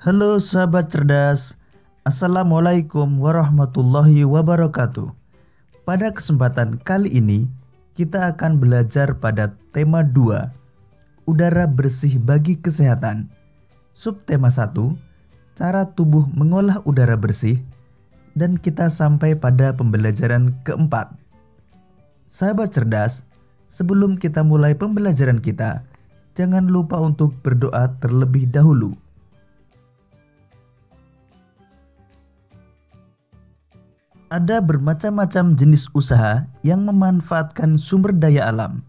Halo sahabat cerdas, Assalamualaikum warahmatullahi wabarakatuh. Pada kesempatan kali ini, kita akan belajar pada tema 2, udara bersih bagi kesehatan. Subtema 1, cara tubuh mengolah udara bersih, dan kita sampai pada pembelajaran keempat. Sahabat cerdas, sebelum kita mulai pembelajaran kita, jangan lupa untuk berdoa terlebih dahulu. Ada bermacam-macam jenis usaha yang memanfaatkan sumber daya alam,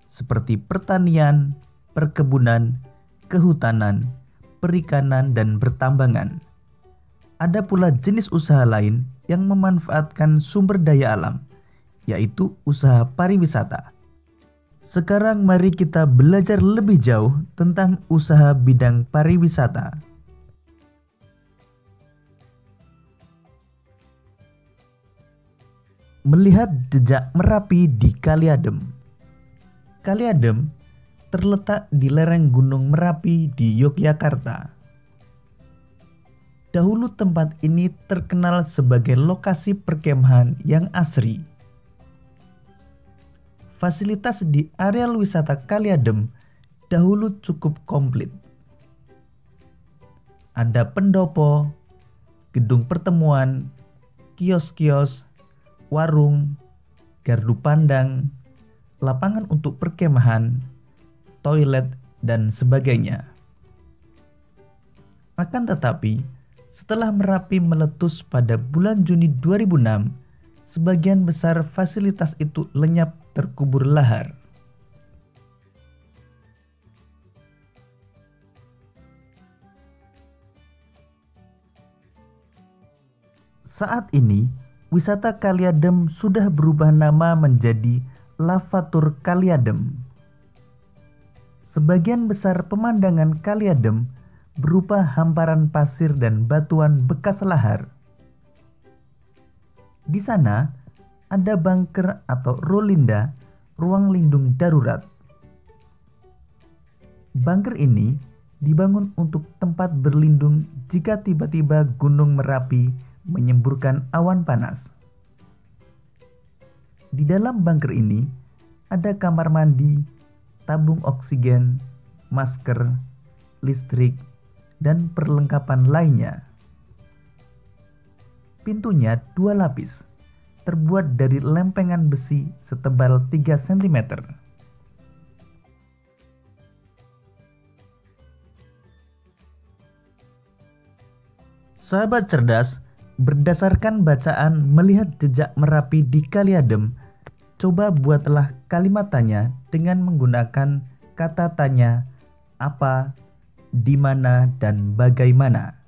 seperti pertanian, perkebunan, kehutanan, perikanan, dan pertambangan. Ada pula jenis usaha lain yang memanfaatkan sumber daya alam, yaitu usaha pariwisata. Sekarang mari kita belajar lebih jauh tentang usaha bidang pariwisata. Melihat jejak Merapi di Kali Adem. Kali Adem terletak di lereng Gunung Merapi di Yogyakarta. Dahulu tempat ini terkenal sebagai lokasi perkemahan yang asri. Fasilitas di areal wisata Kali Adem dahulu cukup komplit. Ada pendopo, gedung pertemuan, kios-kios, warung, gardu pandang, lapangan untuk perkemahan, toilet, dan sebagainya. Akan tetapi, setelah Merapi meletus pada bulan Juni 2006, sebagian besar fasilitas itu lenyap terkubur lahar. Saat ini, wisata Kali Adem sudah berubah nama menjadi Lavatur Kali Adem. Sebagian besar pemandangan Kali Adem berupa hamparan pasir dan batuan bekas lahar. Di sana ada bunker atau rolinda, ruang lindung darurat. Bunker ini dibangun untuk tempat berlindung jika tiba-tiba Gunung Merapi menyemburkan awan panas. Di dalam bunker ini ada kamar mandi, tabung oksigen, masker, listrik, dan perlengkapan lainnya. Pintunya 2 lapis, terbuat dari lempengan besi setebal 3 cm. Sahabat cerdas, berdasarkan bacaan melihat jejak Merapi di Kali Adem, coba buatlah kalimat tanya dengan menggunakan kata tanya apa, di mana, dan bagaimana.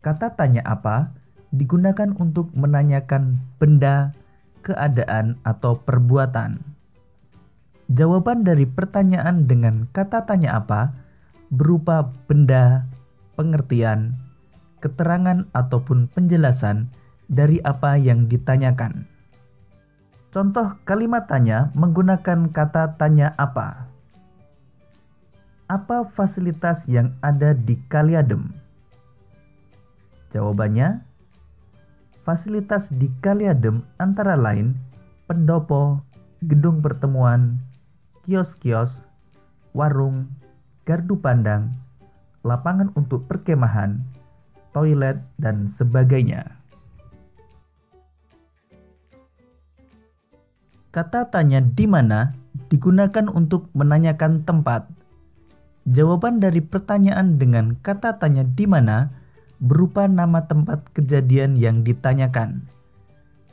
Kata tanya apa digunakan untuk menanyakan benda, keadaan, atau perbuatan. Jawaban dari pertanyaan dengan kata tanya apa berupa benda, pengertian, keterangan ataupun penjelasan dari apa yang ditanyakan. Contoh kalimat tanya menggunakan kata tanya apa. Apa fasilitas yang ada di Kali Adem? Jawabannya, fasilitas di Kali Adem antara lain pendopo, gedung pertemuan, kios-kios, warung, gardu pandang, lapangan untuk perkemahan, toilet, dan sebagainya. Kata tanya di mana digunakan untuk menanyakan tempat. Jawaban dari pertanyaan dengan kata tanya di mana berupa nama tempat kejadian yang ditanyakan.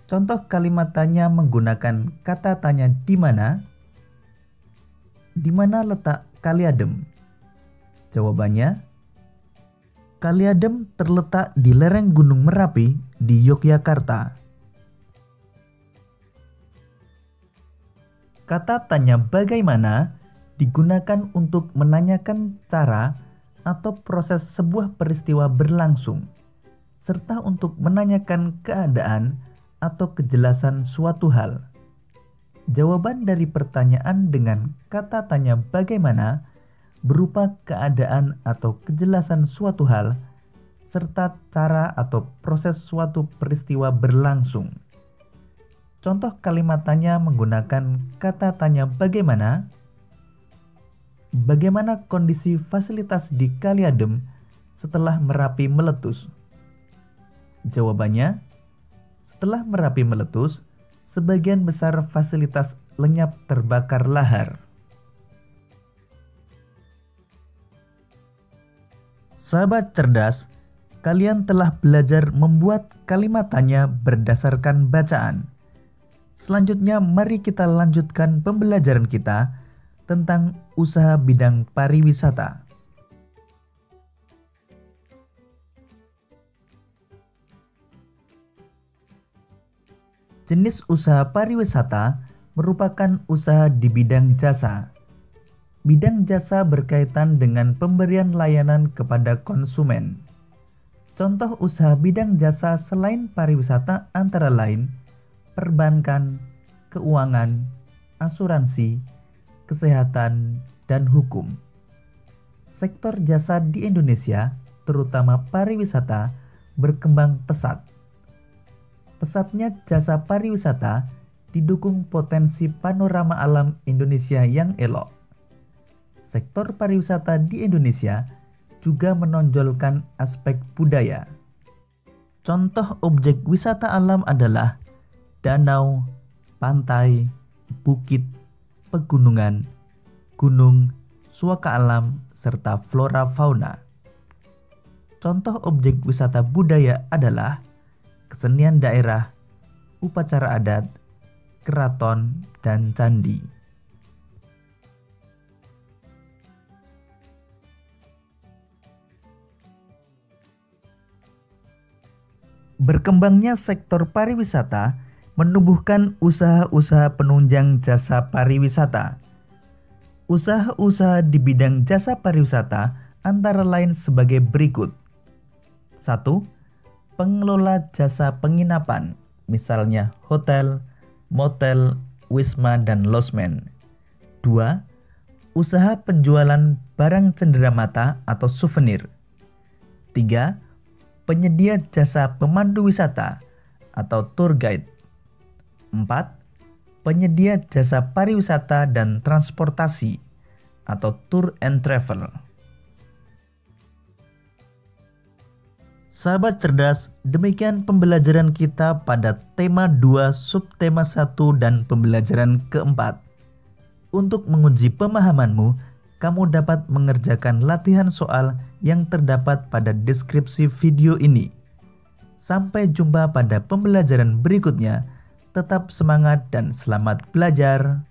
Contoh kalimat tanya menggunakan kata tanya di mana. Di mana letak Kali Adem? Jawabannya, Kali Adem terletak di lereng Gunung Merapi di Yogyakarta. Kata tanya bagaimana digunakan untuk menanyakan cara atau proses sebuah peristiwa berlangsung, serta untuk menanyakan keadaan atau kejelasan suatu hal. Jawaban dari pertanyaan dengan kata tanya bagaimana berupa keadaan atau kejelasan suatu hal, serta cara atau proses suatu peristiwa berlangsung. Contoh kalimat tanya menggunakan kata tanya bagaimana. Bagaimana kondisi fasilitas di Kali Adem setelah Merapi meletus? Jawabannya, setelah Merapi meletus, sebagian besar fasilitas lenyap terbakar lahar. Sahabat cerdas, kalian telah belajar membuat kalimat tanya berdasarkan bacaan. Selanjutnya, mari kita lanjutkan pembelajaran kita tentang usaha bidang pariwisata. Jenis usaha pariwisata merupakan usaha di bidang jasa. Bidang jasa berkaitan dengan pemberian layanan kepada konsumen. Contoh usaha bidang jasa selain pariwisata antara lain perbankan, keuangan, asuransi, kesehatan, dan hukum. Sektor jasa di Indonesia, terutama pariwisata, berkembang pesat. Pesatnya jasa pariwisata didukung potensi panorama alam Indonesia yang elok. Sektor pariwisata di Indonesia juga menonjolkan aspek budaya. Contoh objek wisata alam adalah danau, pantai, bukit, pegunungan, gunung, suaka alam, serta flora fauna. Contoh objek wisata budaya adalah kesenian daerah, upacara adat, keraton, dan candi. Berkembangnya sektor pariwisata menumbuhkan usaha-usaha penunjang jasa pariwisata. Usaha-usaha di bidang jasa pariwisata antara lain sebagai berikut. 1. Pengelola jasa penginapan, misalnya hotel, motel, wisma, dan losmen. 2. Usaha penjualan barang cenderamata atau souvenir. 3. Penyedia jasa pemandu wisata atau tour guide. 4. Penyedia jasa pariwisata dan transportasi atau tour and travel. Sahabat cerdas, demikian pembelajaran kita pada tema 2, subtema 1, dan pembelajaran keempat. Untuk menguji pemahamanmu, kamu dapat mengerjakan latihan soal yang terdapat pada deskripsi video ini. Sampai jumpa pada pembelajaran berikutnya. Tetap semangat dan selamat belajar.